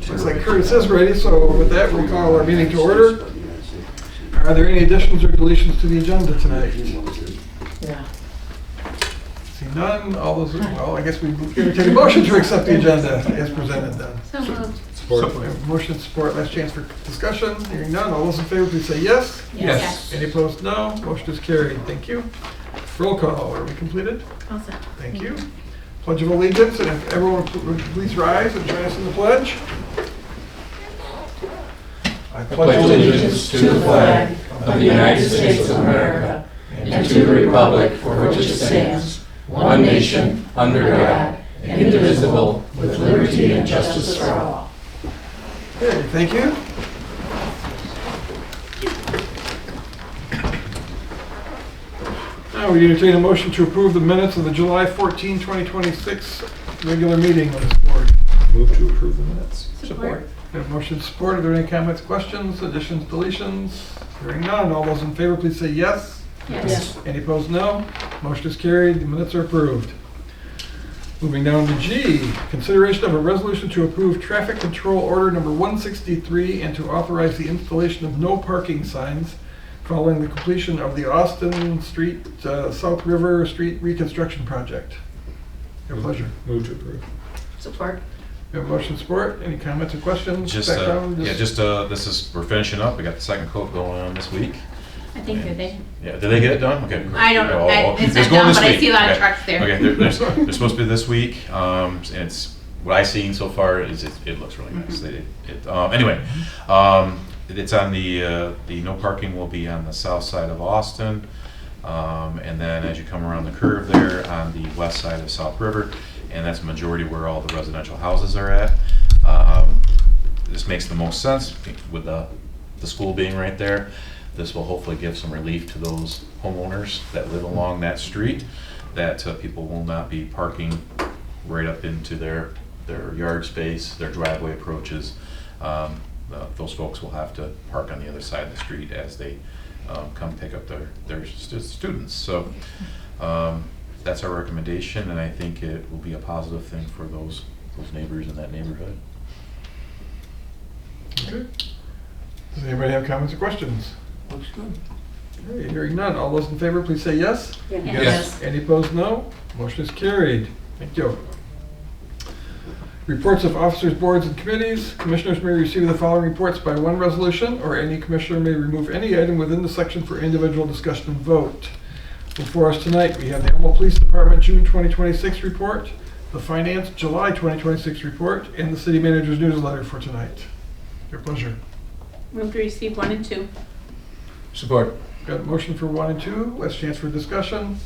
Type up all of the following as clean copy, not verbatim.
Looks like Curtis is ready, so with that, we'll call our meeting to order. Are there any additions or deletions to the agenda tonight? Yeah. See none, all those, well, I guess we entertain a motion to accept the agenda as presented then. So moved. Support. Motion support, last chance for discussion. Hearing none, all those in favor, please say yes. Yes. Any opposed, no. Motion is carried. Thank you. Roll call, are we completed? All set. Thank you. Pledge of Allegiance, and if everyone would please rise and join us in the pledge. I pledge allegiance to the flag of the United States of America and to the republic for which it stands, one nation, under God, indivisible, with liberty and justice for all. Okay, thank you. Now we entertain a motion to approve the minutes of the July 14, 2026 regular meeting of this board. Move to approve the minutes. Support. We have motion support. Are there any comments, questions, additions, deletions? Hearing none. All those in favor, please say yes. Yes. Any opposed, no. Motion is carried. The minutes are approved. Moving down to G, consideration of a resolution to approve traffic control order number 163 and to authorize the installation of no parking signs following the completion of the Austin Street, South River Street reconstruction project. Your pleasure. Move to approve. Support. We have motion support. Any comments or questions? Just, Background? we're finishing up. We got the second coat going on this week. I think they. Yeah, did they get it done? Okay. I don't know. It's It's not going done, this but I week. see a lot of Okay. trucks there. Okay, they're supposed to be this week. And it's what I've seen so far is it looks really nice. Anyway, it's on the no parking will be on the south side of Austin, and then as you come around the curve there on the west side of South River, and that's a majority where all the residential houses are at. This makes the most sense with the school being right there. This will hopefully give some relief to those homeowners that live along that street, that people will not be parking right up into their yard space, their driveway approaches. Those folks will have to park on the other side of the street as they come pick up their students. So that's our recommendation, and I think it will be a positive thing for those neighbors in that neighborhood. Okay. Does anybody have comments or questions? Looks good. Okay, hearing none. All those in favor, please say yes. Yes. Any opposed, no. Motion is carried. Thank you. Reports of officers, boards, and committees. Commissioners may receive the following reports by one resolution, or any commissioner may remove any item within the section for individual discussion and vote. Before us tonight, we have the Elmo Police Department June 2026 report, the Finance July 2026 report, and the City Manager's newsletter for tonight. Your pleasure. Move to receive 1 and 2. Support. Got a motion for 1 and 2. Last chance for discussion.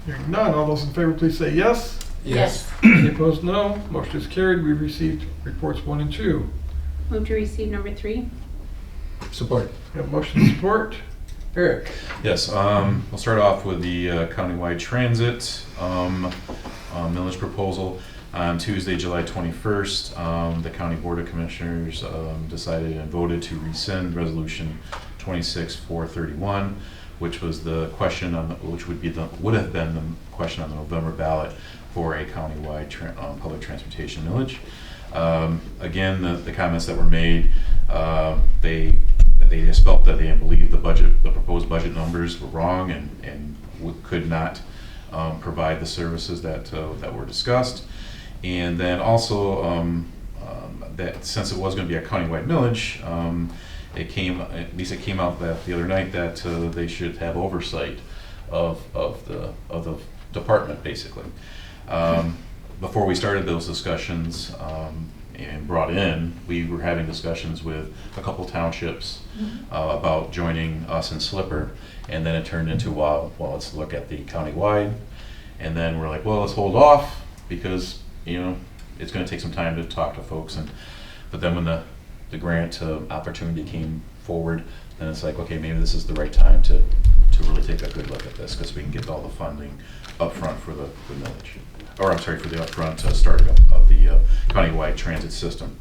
Hearing none. All those in favor, please say yes. Yes. Any opposed, no. Motion is carried. We've received reports 1 and 2. Move to receive number 3. Support. We have motion support. Eric. Yes, we'll start off with the countywide transit millage proposal. On Tuesday, July 21st, the County Board of Commissioners decided and voted to rescind Resolution 26-431, which was the question on which would have been the question on the November ballot for a countywide public transportation millage. Again, the comments that were made, they just felt that they didn't believe the proposed budget numbers were wrong and could not provide the services that were discussed. And then also that since it was going to be a countywide millage, it came out that the other night that they should have oversight of the department basically. Before we started those discussions and brought in, we were having discussions with a couple townships about joining us in Slipper, and then it turned into well, let's look at the countywide, and then we're like, well, let's hold off because it's going to take some time to talk to folks, but then when the grant opportunity came forward, then it's like, okay, maybe this is the right time to really take a good look at this because we can get all the funding up front for the millage, or I'm sorry, for the upfront starting of the countywide transit system.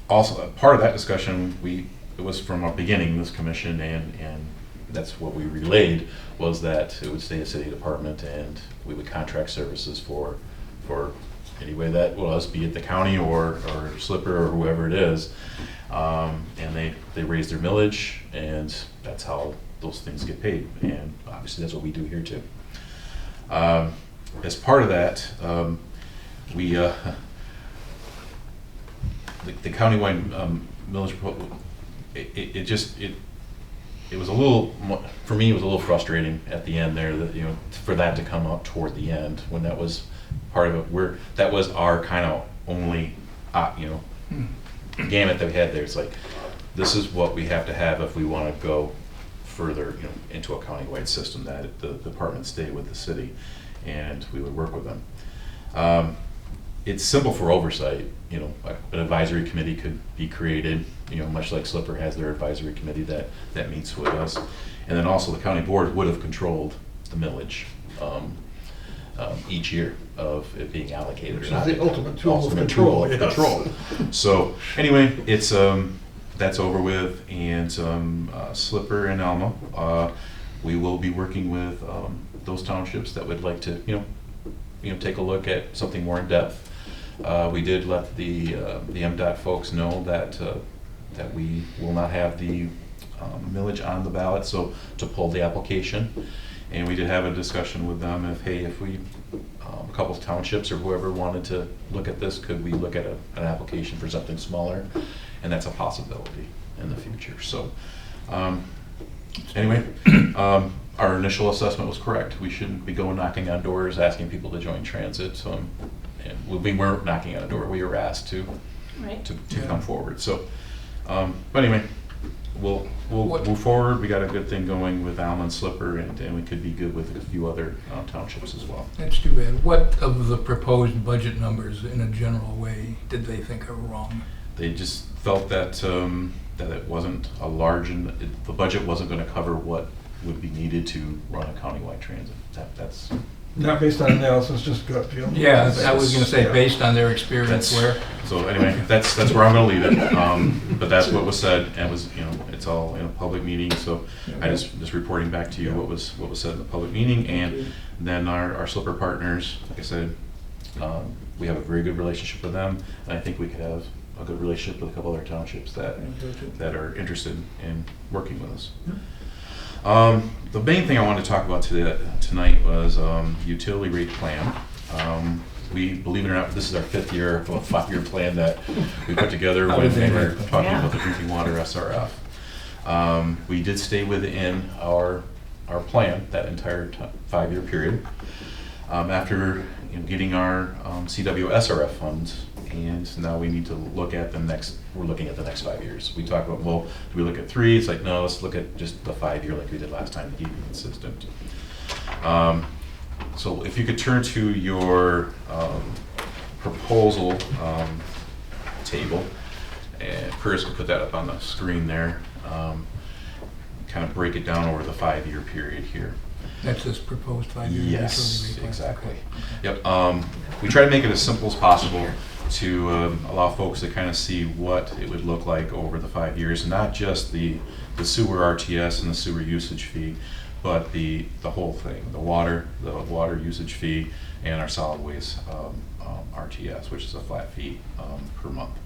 Also, part of that discussion, it was from our beginning, this commission, and that's what we relayed, was that it would stay a city department and we would contract services for any way that was, be it the county or Slipper or whoever it is. And they raise their millage, and that's how those things get paid. And obviously that's what we do here too. As part of that, we, the countywide millage, it was a little, for me, it was a little frustrating at the end there, that, for that to come up toward the end, when that was part of it, that was our kind of only, gamut that we had there. It's like, this is what we have to have if we want to go further, into a countywide system, that the departments stay with the city, and we would work with them. It's simple for oversight. An advisory committee could be created, much like Slipper has their advisory committee that meets with us. And then also the county board would have controlled the millage each year of it being allocated. Which or is not. the ultimate tool of Ultimate control, tool of yes. control. So anyway, it's that's over with, and Slipper and Alma, we will be working with those townships that would like to, take a look at something more in depth. We did let the MDOT folks know that we will not have the millage on the ballot, so to pull the application. And we did have a discussion with them if we, a couple of townships or whoever wanted to look at this, could we look at an application for something smaller? And that's a possibility in the future. So anyway, our initial assessment was correct. We shouldn't be going knocking on doors asking people to join transit. And we weren't knocking on a door. We were asked to come forward. So, but anyway, we'll move forward. We got a good thing going with Alma and Slipper, and we could be good with a few other townships as well. That's too bad. What of the proposed budget numbers, in a general way, did they think are wrong? They just felt that that it wasn't a large, the budget wasn't going to cover what would be needed to run a countywide transit. That's Not based on analysis, just gut feel. Yeah, I was going to say, Yeah. based on their experience where. So anyway, that's where I'm going to leave it. But that's what was said, and it was, it's all in a public meeting. So I just reporting back to you what was said in the public meeting, and then our Slipper partners, like I said, we have a very good relationship with them, and I think we could have a good relationship with a couple other townships that are interested in working with us. The main thing I wanted to talk about tonight was utility rate plan. We, believe it or not, this is our 5th year of a 5-year plan that we put together when we were talking about the drinking water SRF. We did stay within our plan that entire 5-year period. After getting our CW SRF funds, and now we need to look at we're looking at the next 5 years. We talked about, well, do we look at 3? It's like, no, let's look at just the 5-year like we did last time to keep it consistent. So if you could turn to your proposal table, and Curtis could put that up on the screen there, kind of break it down over the 5-year period here. That's this proposed 5-year. Yes, utility rate plan. exactly. Okay. Yep. We try to make it as simple as possible to allow folks to kind of see what it would look like over the 5 years, not just the sewer RTS and the sewer usage fee, but the whole thing, the water usage fee, and our solid waste RTS, which is a flat fee per month.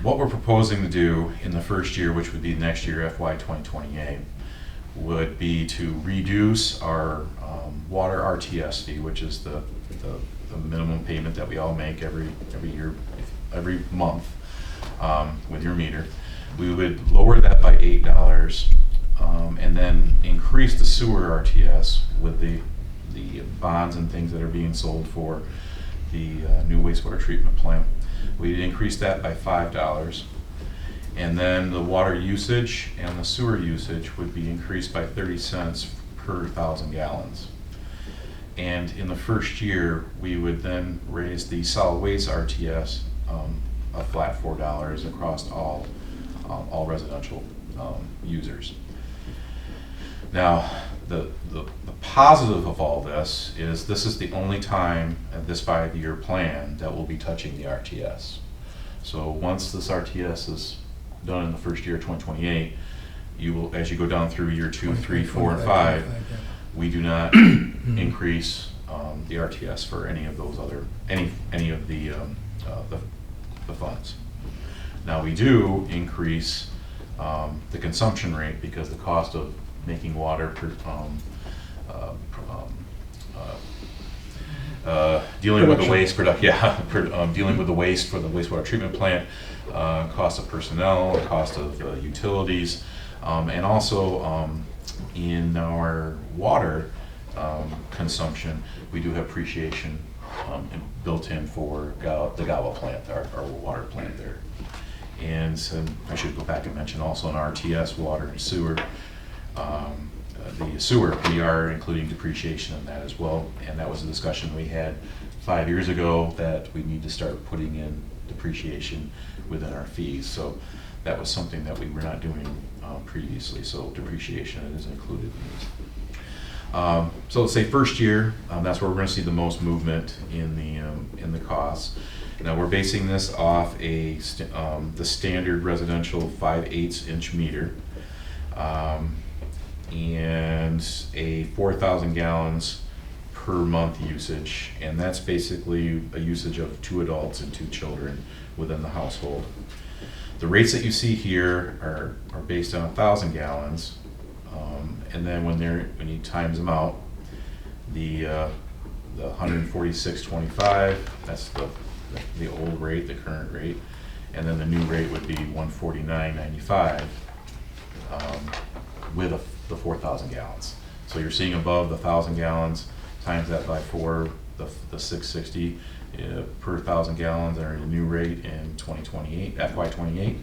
What we're proposing to do in the first year, which would be next year, FY 2028, would be to reduce our water RTS fee, which is the minimum payment that we all make every year, every month with your meter. We would lower that by $8, and then increase the sewer RTS with the bonds and things that are being sold for the new wastewater treatment plant. We'd increase that by $5. And then the water usage and the sewer usage would be increased by 30 cents per 1,000 gallons. And in the first year, we would then raise the solid waste RTS a flat $4 across all residential users. Now, the positive of all this is the only time at this 5-year plan that we'll be touching the RTS. So once this RTS is done in the first year of 2028, you will, as you go down through year 2, 3, 4, and 5, we do not increase the RTS for any of those other, any of the funds. Now, we do increase the consumption rate because the cost of making water dealing with the waste dealing with the waste for the wastewater treatment plant, cost of personnel, cost of utilities, and also in our water consumption, we do have appreciation built in for the Gawa plant, our water plant there. And so I should go back and mention also in RTS, water and sewer, the sewer, we are including depreciation in that as well. And that was a discussion we had 5 years ago, that we need to start putting in depreciation within our fees. So that was something that we were not doing previously. So depreciation is included in this. So let's say first year, that's where we're going to see the most movement in the costs. Now, we're basing this off the standard residential 5/8 inch meter, and a 4,000 gallons per month usage, and that's basically a usage of 2 adults and 2 children within the household. The rates that you see here are based on 1,000 gallons, and then when you times them out, the 146.25, that's the old rate, the current rate, and then the new rate would be 149.95 with the 4,000 gallons. So you're seeing above the 1,000 gallons, times that by 4, the 660 per 1,000 gallons are the new rate in 2028, FY28,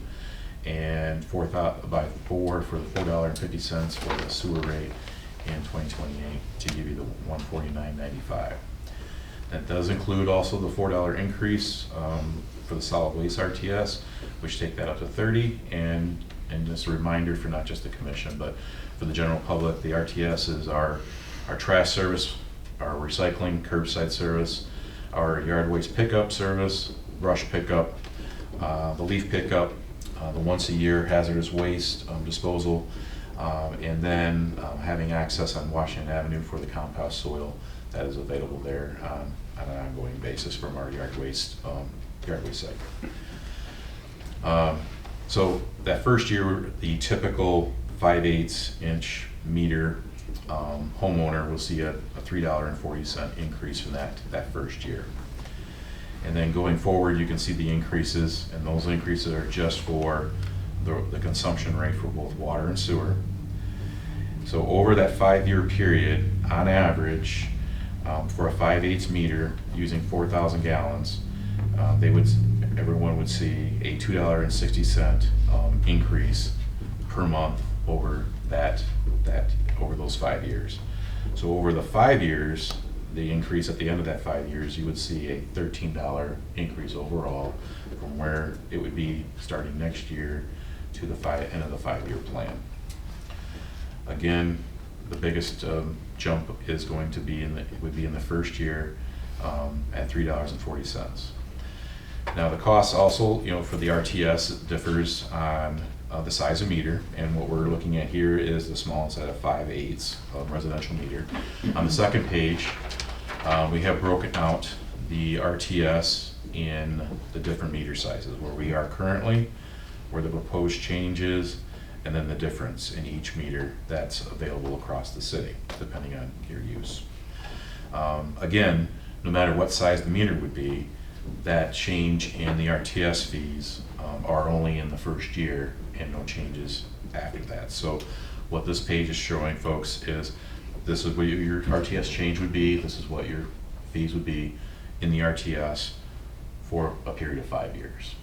and by 4 for the $4.50 for the sewer rate in 2028 to give you the 149.95. That does include also the $4 increase for the solid waste RTS, which take that up to 30. And just a reminder for not just the commission, but for the general public, the RTS is our trash service, our recycling curbside service, our yard waste pickup service, brush pickup, the leaf pickup, the once a year hazardous waste disposal, and then having access on Washington Avenue for the compost soil that is available there on an ongoing basis from our yard waste site. So that first year, the typical 5/8 inch meter homeowner will see a $3.40 increase from that first year. And then going forward, you can see the increases, and those increases are just for the consumption rate for both water and sewer. So over that 5-year period, on average, for a 5/8 meter using 4,000 gallons, everyone would see a $2.60 increase per month over over those 5 years. So over the 5 years, the increase at the end of that 5 years, you would see a $13 increase overall from where it would be starting next year to the end of the 5-year plan. Again, the biggest jump is going to be would be in the first year at $3.40. Now the cost also, for the RTS differs on the size of meter, and what we're looking at here is the small set of 5/8 residential meter. On the second page, we have broken out the RTS in the different meter sizes, where we are currently, where the proposed change is, and then the difference in each meter that's available across the city, depending on your use. Again, no matter what size the meter would be, that change in the RTS fees are only in the first year and no changes after that. So what this page is showing folks is this is what your RTS change would be, this is what your fees would be in the RTS for a period of 5 years.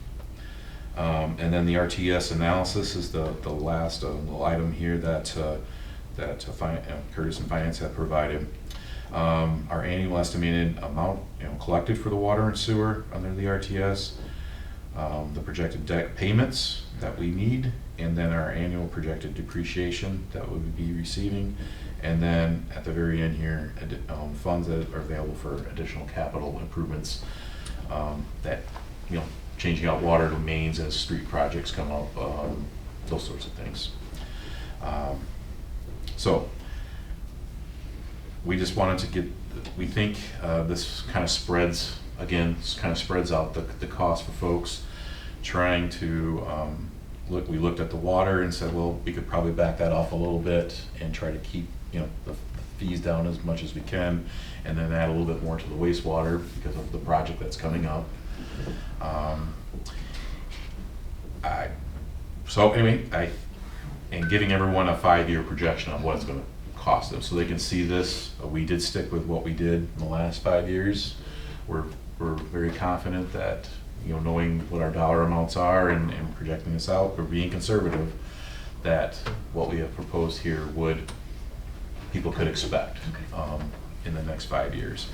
And then the RTS analysis is the last little item here that Curtis and Finance have provided. Our annual estimated amount collected for the water and sewer under the RTS, the projected debt payments that we need, and then our annual projected depreciation that we would be receiving, and then at the very end here, funds that are available for additional capital improvements, that changing out water mains as street projects come up, those sorts of things. So we just wanted to get we think this kind of spreads, again, spreads out the cost for folks trying to, we looked at the water and said, well, we could probably back that off a little bit and try to keep, the fees down as much as we can, and then add a little bit more to the wastewater because of the project that's coming up. So anyway, and giving everyone a 5-year projection on what it's going to cost them, so they can see this. We did stick with what we did in the last 5 years. We're very confident that, knowing what our dollar amounts are and projecting this out, we're being conservative, that what we have proposed here people could expect in the next 5 years.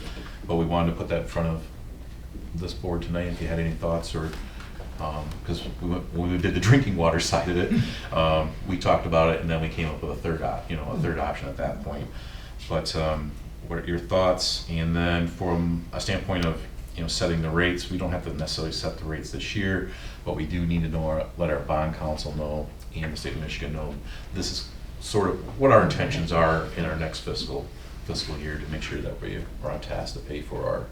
But we wanted to put that in front of this board tonight, if you had any thoughts, or because when we did the drinking water side of it, we talked about it, and then we came up with a third option at that point. But what are your thoughts? And then from a standpoint of setting the rates, we don't have to necessarily set the rates this year, but we do need to let our bond council know and the state of Michigan know this is sort of what our intentions are in our next fiscal year, to make sure that we are on task to pay for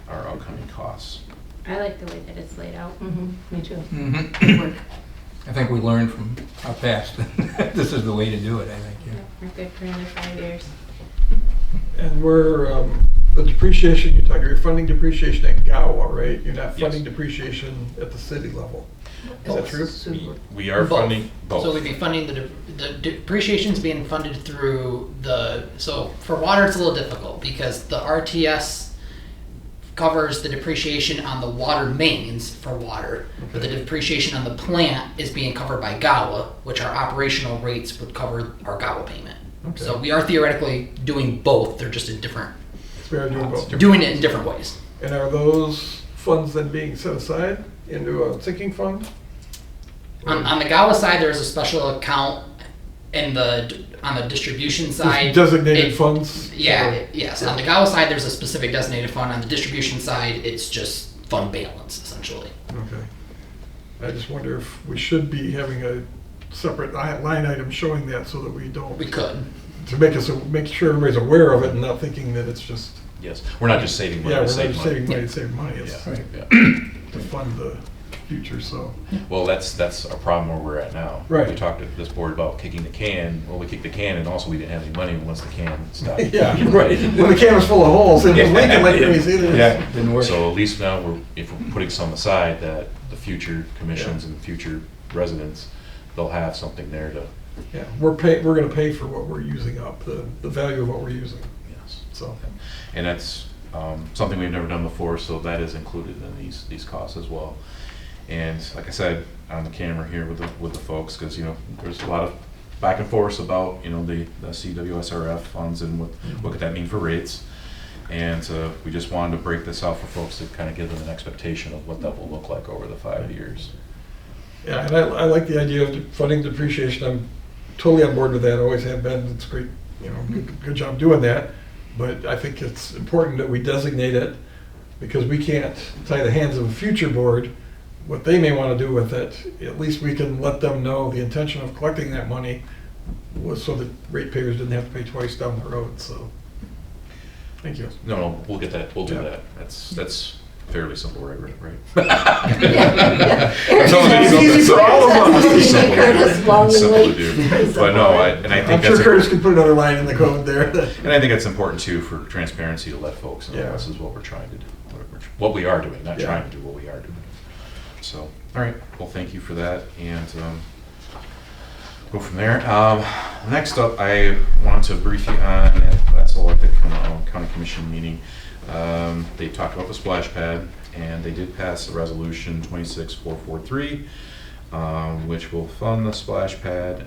our upcoming costs. I like the way that it's laid out. Me too. Mhm. Work. I think we learned from our past. This is the way to do it, I think, Yeah, we're good for another 5 years. And we're, the depreciation, you're funding depreciation at GAWA, right? You're not funding depreciation at the city level. Is that true? We are Both. funding both. So we'd be funding the depreciation's being funded through so for water it's a little difficult because the RTS covers the depreciation on the water mains for water, but the depreciation on the plant is being covered by GAWA, which our operational rates would cover our GAWA payment. Okay. So we are theoretically doing both, they're just in We are doing both. doing it in different ways. And are those funds then being set aside into a sinking fund? On the GAWA side, there's a special account on the distribution side. Designated it- funds? Yes. On the GAWA side, there's a specific designated fund. On the distribution side, it's just fund balance, essentially. Okay. I just wonder if we should be having a separate line item showing that so that we don't, We could. to make sure everybody's aware of it and not thinking that it's just, Yes, we're not just saving money. yeah, we're to not save just money. saving money to save money. It's Yeah, yeah. to fund the future, so. Well, that's a problem where we're at now. Right. We talked to this board about kicking the can. Well, we kicked the can, and also we didn't have any money once the can stopped. Yeah, right. When the can was full of holes, it was leaking like crazy. yeah. Didn't work. So at least now if we're putting some aside, that the future commissions and future residents, they'll have something there to, Yeah, we're gonna pay for what we're using up, the value of what we're using, yes. so. And that's something we've never done before, so that is included in these costs as well. And like I said on the camera here with the folks, because there's a lot of back and forth about the CWSRF funds and what could that mean for rates. And we just wanted to break this out for folks to kind of give them an expectation of what that will look like over the 5 years. Yeah, and I like the idea of funding depreciation. I'm totally on board with that, always have been. It's great, good job doing that. But I think it's important that we designate it, because we can't tie the hands of a future board what they may want to do with it. At least we can let them know the intention of collecting that money was so that ratepayers didn't have to pay twice down the road, so. Thank you. No, we'll get that. We'll do Yeah. that. That's fairly simple, right? It's easy for all of us. It's simple. Curtis, long and Simple to late. do. But no, I think I'm sure that's Curtis can put another line in the code there. and I think it's important too for transparency to let folks know Yeah. this is what we're trying to do, what we are doing, not Yeah. trying to do, what we are doing. So, all right, well, thank you for that, and go from there. Next up, I want to brief you on last elected county commission meeting. They talked about the splash pad, and they did pass a resolution 26443, which will fund the splash pad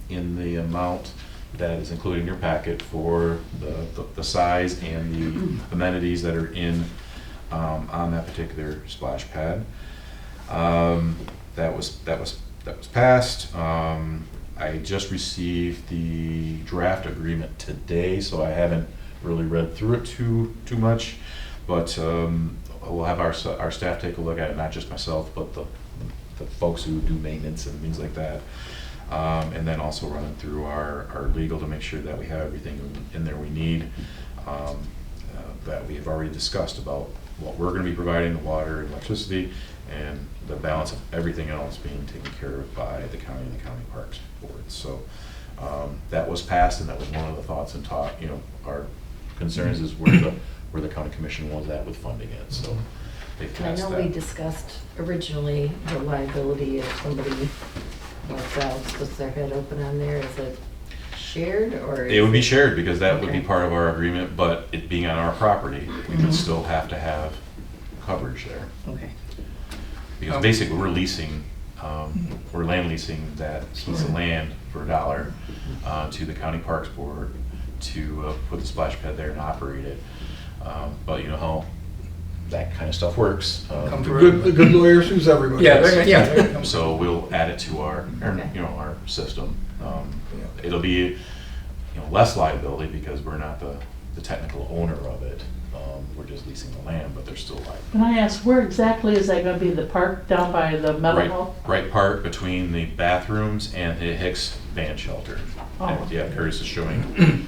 in the amount that is included in your packet for the size and the amenities that are in on that particular splash pad. That was passed. I just received the draft agreement today, so I haven't really read through it too much, but we'll have our staff take a look at it, not just myself, but the folks who do maintenance and things like that, and then also run it through our legal to make sure that we have everything in there we need. that we have already discussed about what we're gonna be providing, the water and electricity, and the balance of everything else being taken care of by the county and the county parks board. So that was passed, and that was one of the thoughts and our concerns is where the county commission was at with funding it, so they I passed know we that. discussed originally the liability if somebody like puts their head open on there. Is it shared or? It would be shared, because that would be Okay. part of our agreement, but it being on our property, we would still have to have coverage there. Okay. Because basically, we're leasing, we're land leasing that piece of land for $1 to the county parks board to put the splash pad there and operate it. But you know how that kind of stuff works. Come The through. good lawyer sues everybody. Yeah, they're gonna- So we'll add it to our Okay. our system. It'll be, less liability because we're not the technical owner of it. We're just leasing the land, but there's still liability. Can I ask, where exactly is that gonna be, the park down by the metal Right, hall? right part between the bathrooms and the Hicks van shelter. Oh. And, yeah, Curtis is showing.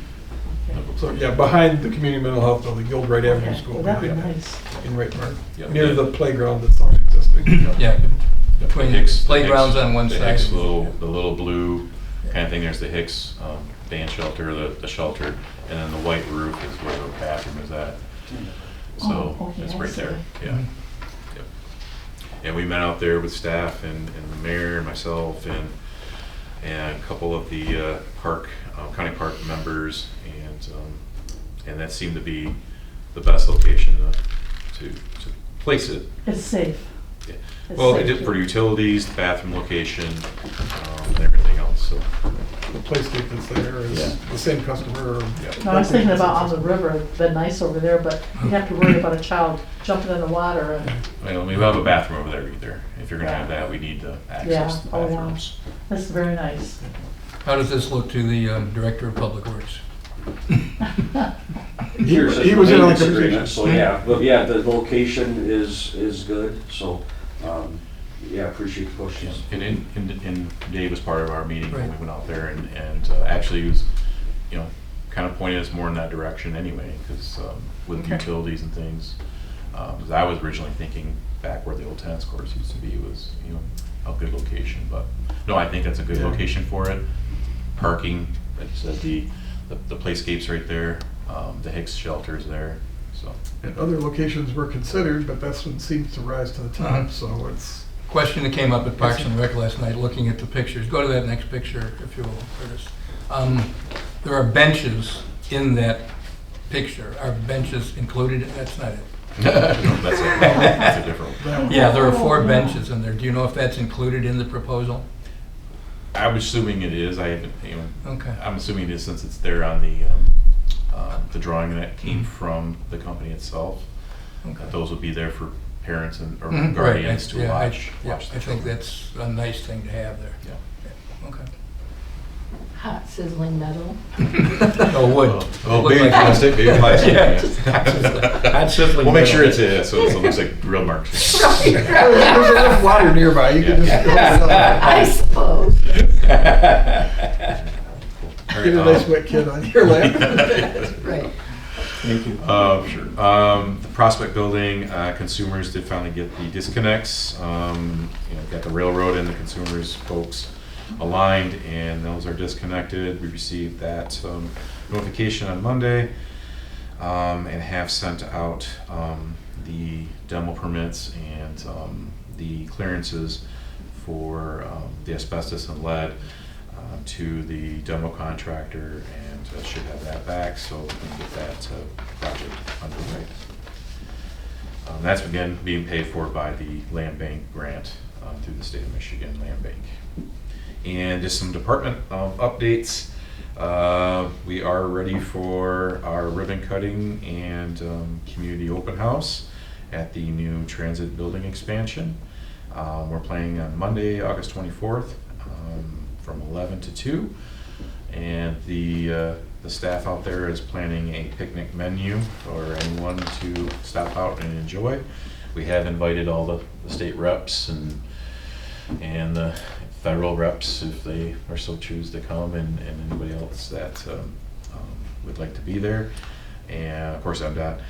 So, yeah, behind the community mental health building, the old Wright Avenue Okay, School. well, that'd be yeah, nice. In Wright Park, Yeah. near the playground that's already existing. Yeah, between Hicks- playgrounds Hicks- on one the side. Hicks the little blue kind of thing, there's the Hicks van shelter, the shelter, and then the white roof is where the bathroom is at. So Oh, okay, it's I right see. there, yeah. Mhm. Yep. And we met out there with staff and the mayor and myself and a couple of the county park members, and that seemed to be the best location to place it. It's safe. Yeah. It's Well, it safe did too. for utilities, the bathroom location, and everything else, so. The playscape that's there is Yeah. the same customer. No, I was thinking about on the river, it'd been nice over there, but you have to worry about a child jumping in the water and, Well, we don't have a bathroom over there either. If you're gonna have that, we need to access the Yeah. Oh, yeah. bathrooms. that's very nice. How does this look to the Director of Public Works? He was in on the conversation. So, yeah, but yeah, the location is good, so, yeah, appreciate the questions. And Dave was part of our meeting when we Right. went out there and actually he was, kind of pointed us more in that direction anyway, because with Okay. utilities and things, 'cause I was originally thinking back where the old tennis courts used to be was, a good location, but no, I think that's a good Yeah. location for it. Parking, like you said, the playscape's right there, the Hicks shelter's there, so. And other locations were considered, but this one seems to rise to the top, Uh-huh. so it's, Question that came up at Parks and Rec last night, looking at the pictures. Go to that next picture, if you will, Curtis. There are benches in that picture. Are benches included? That's not it. No, that's a different one. that one. Yeah, there are 4 Oh, yeah. benches in there. Do you know if that's included in the proposal? I'm assuming it is, I haven't, Okay. I'm assuming it is since it's there on the drawing that came from the company itself. Okay. Those would be there for parents or Mhm, guardians right, to yeah, watch yeah, the I think children. that's a nice thing to have there. Yeah. Yeah, okay. Hot sizzling metal. Oh, wood. Oh, Look baby like- plastic, baby plastic. Yeah, yeah. just hot sizzling We'll make sure metal. it's, so it looks like grill marks. There's enough water nearby, you can just go it up. I suppose. All Get a right, nice wet kid on your lap. Right. Sure. The Prospect Building, consumers did finally get the disconnects. Got the railroad and the consumers folks aligned, and those are disconnected. We received that notification on Monday, and have sent out the demo permits and the clearances for the asbestos and lead to the demo contractor, and should have that back so we can get that project underway. That's again being paid for by the Land Bank grant through the State of Michigan Land Bank. And just some department updates. We are ready for our ribbon cutting and community open house at the new transit building expansion. We're planning on Monday, August 24th, from 11 to 2. And the staff out there is planning a picnic menu for anyone to stop out and enjoy. We have invited all the state reps and the federal reps if they are so choose to come, and anybody else that would like to be there. and of course MDOT.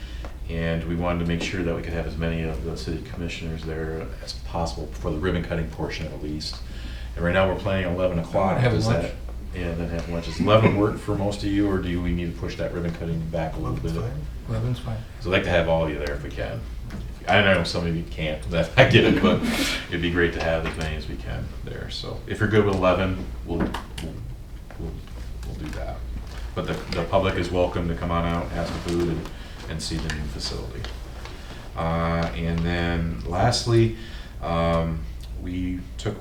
And we wanted to make sure that we could have as many of the city commissioners there as possible for the ribbon cutting portion at least. And right now we're planning on 11 o'clock. Have Does lunch. that- Yeah, then have lunch. Does 11 work for most of you, or do we need to push that ribbon cutting back a little bit? 11's fine. So I'd like to have all of you there if we can. I know some of you can't, that I get it, but it'd be great to have as many as we can there. So if you're good with 11, we'll do that. But the public is welcome to come on out, have some food, and see the new facility. And then lastly, we took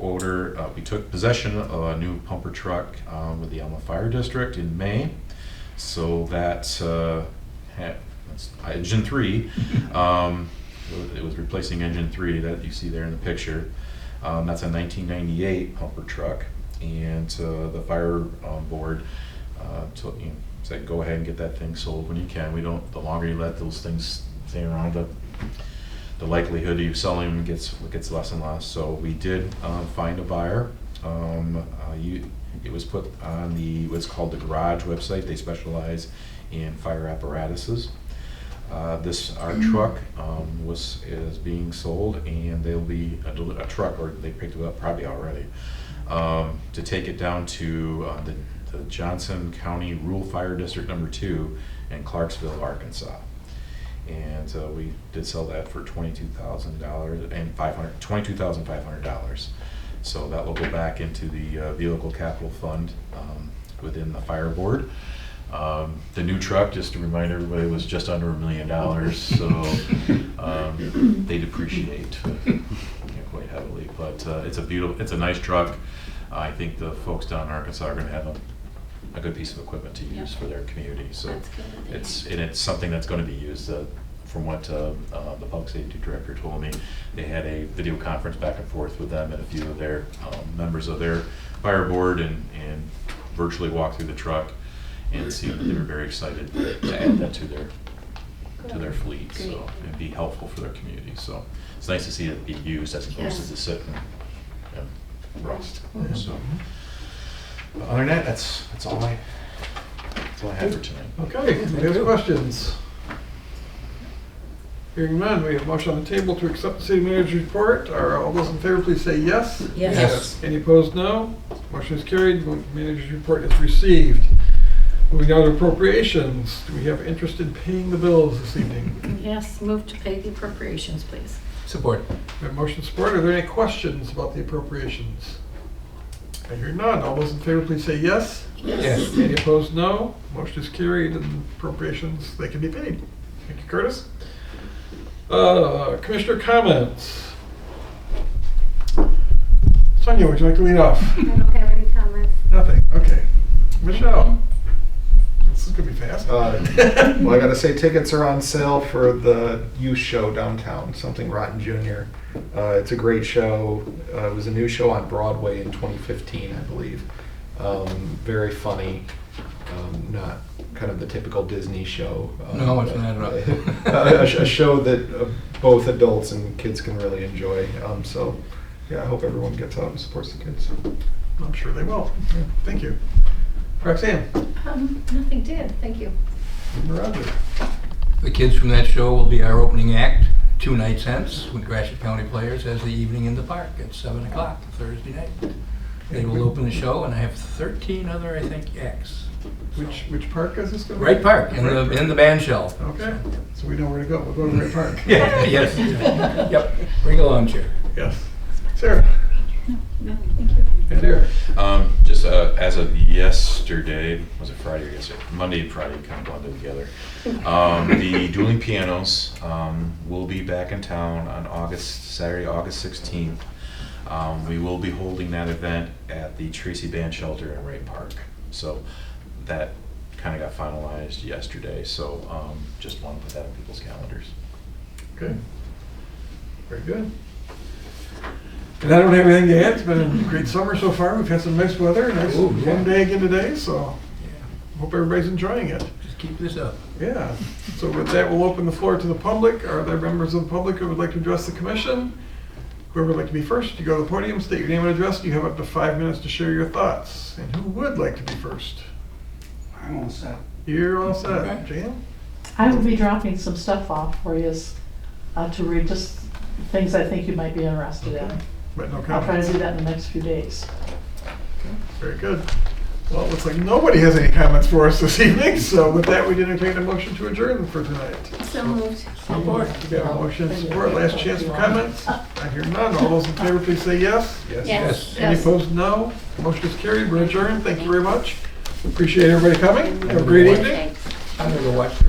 possession of a new pumper truck with the Alma Fire District in May. So that's engine 3. It was replacing engine 3 that you see there in the picture. That's a 1998 pumper truck, and the fire board said go ahead and get that thing sold when you can. The longer you let those things stay around, the likelihood of you selling them gets less and less. So we did find a buyer. It was put on what's called the Garage website. They specialize in fire apparatuses. Our truck is being sold, and there'll be a truck, or they picked it up probably already, to take it down to the Johnson County Rural Fire District number 2 in Clarksville, Arkansas. And we did sell that for $22,000 and $22,500. So that will go back into the vehicle capital fund within the fire board. The new truck, just to remind everybody, was just under $1 million, so they depreciate quite heavily. But it's a nice truck. I think the folks down in Arkansas are going to have a good piece of equipment to use for their community. So That's good. it's something that's going to be used. From what the public safety director told me, they had a video conference back and forth with them and a few of their members of their fire board, and virtually walked through the truck and see that they were very excited to add that to their fleet. Great. So it'd be helpful for their community. So it's nice to see it be used as opposed to just sit and rust. Yeah. So other than that, that's all I have for tonight. Okay, any other questions? Hearing none, we have a motion on the table to accept the city manager's report. Are all those in favor, please say yes. Yes. Any opposed, no. Motion is carried. The manager's report is received. Moving on to appropriations. Do we have interest in paying the bills this evening? Yes, move to pay the appropriations, please. Support. We have motion support. Are there any questions about the appropriations? I hear none. All those in favor, please say yes. Yes. Any opposed, no. Motion is carried, and appropriations, they can be paid. Thank you, Curtis. Commissioner comments. Sonia, would you like to lead off? I don't have any comments. Nothing, okay. Michelle? This is gonna be fast. Well, I gotta say, tickets are on sale for the youth show downtown, Something Rotten Jr. It's a great show. It was a new show on Broadway in 2015, I believe. Very funny, not kind of the typical Disney show. No, it's not at all. A show that both adults and kids can really enjoy. So, yeah, I hope everyone gets out and supports the kids. I'm sure they will. Yeah, thank you. Roxanne? Nothing to add, thank you. Roger? The kids from that show will be our opening act 2 nights hence, when Gratiot County Players has the evening in the park at 7 o'clock Thursday night. They will open the show, and I have 13 other, I think, acts. Which park is this going to be? Wright Park, in the band shell. Okay, so we know where to go. We'll go to Wright Park. Yeah, yes. Yep. Bring a lawn chair. Yes. Sarah? No, thank you. And Derek? Just as of yesterday, was it Friday or yesterday? Monday and Friday kind of blended together. The Dueling Pianos will be back in town on Saturday, August 16th. We will be holding that event at the Tracy Band Shelter in Wright Park. So that kind of got finalized yesterday. So just want to put that on people's calendars. Okay. Very good. And I don't have anything to add. It's been a great summer so far. We've had some nice weather, nice Oh, yeah. warm day again today, so Yeah. hope everybody's enjoying it. Just keep this up. Yeah. So with that, we'll open the floor to the public. Are there members of the public who would like to address the commission? Whoever would like to be first, you go to the podium, state your name and address. You have up to 5 minutes to share your thoughts. And who would like to be first? I'm all set. You're all set. Okay. Jan? I will be dropping some stuff off for you to read, just things I think you might be interested in. But no I'll try to comments. do that in the next few days. Very good. Well, it looks like nobody has any comments for us this evening, so with that, we'd entertain a motion to adjourn for tonight. So moved. Support. We got a motion and support. Last chance for comments. I hear none. All those in favor, please say yes. Yes. Any opposed, no. Motion is carried. We're adjourned. Thank you very much. Appreciate everybody coming. Have a great evening. Thanks. I'm gonna go watch the